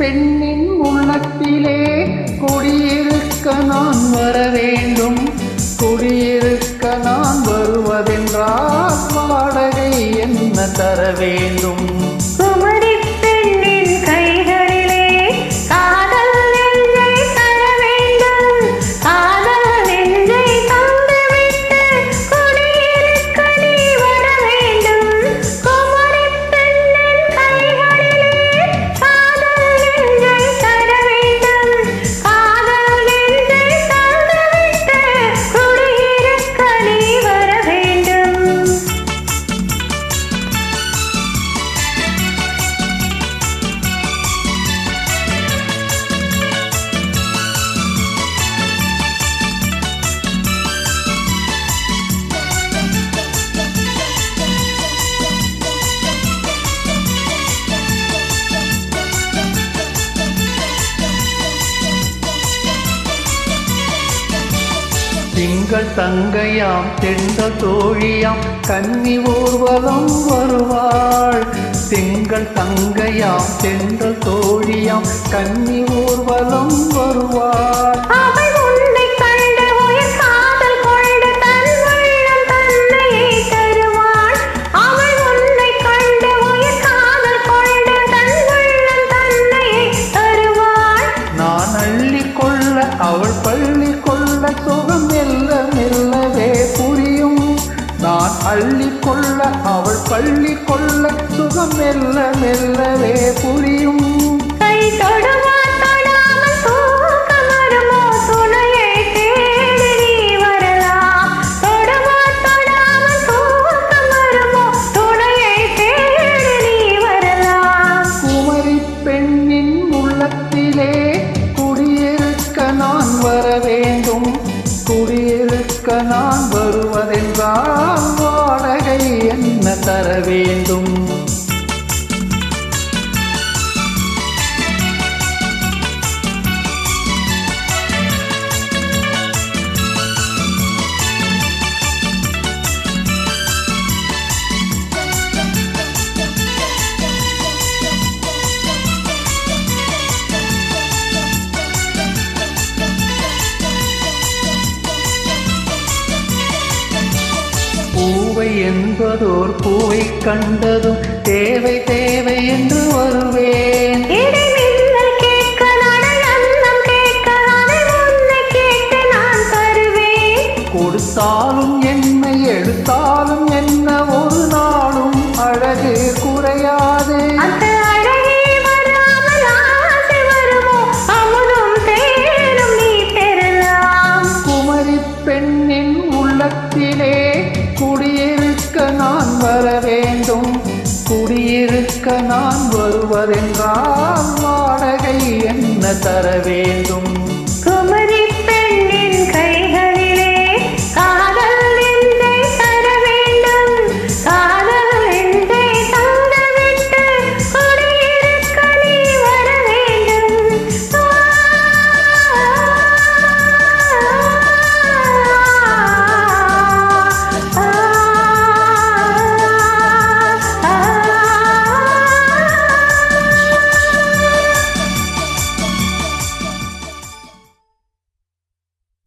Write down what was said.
பெண்ணின் உள்ளத்திலே குடியிருக்க நான் வர வேண்டும். குடியிருக்க நான் வருவதென்றால் வாடகை என்ன தர வேண்டும்? திங்கள் தங்கையாம் தென்றல் தோழியாம் கன்னி ஊர்வலம் வருவாள். திங்கள் தங்கையாம் தென்றல் தோழியாம் கன்னி ஊர்வலம் வருவாள். நான் அள்ளிக்கொள்ள அவள் பள்ளி கொள்ள சுகம் மெல்ல மெல்லவே புரியும். நான் அள்ளிக்கொள்ள அவள் பள்ளி கொள்ள சுகம் மெல்ல மெல்லவே புரியும். கை தொடுவார் தொடாமல் தூக்கம் வருமோ துணையை தேடி நீ வரலாம். தொடுவார் தொடாமல் தூக்கம் வருமோ துணையை தேடி நீ வரலாம். குமரி பெண்ணின் உள்ளத்திலே குடியிருக்க நான் வர வேண்டும். குடியிருக்க நான் வருவதென்றால் வாடகை என்ன தர வேண்டும்? பூவை என்பதோர் பூவை கண்டதும் தேவை தேவை என்று வருவேன். கொடுத்தாலும் என்ன எடுத்தாலும் என்ன ஒரு நாளும் அழகு குறையாது. குமரி பெண்ணின் உள்ளத்திலே குடியிருக்க நான் வர வேண்டும். குடியிருக்க நான் வருவதென்றால் வாடகை என்ன தர வேண்டும்?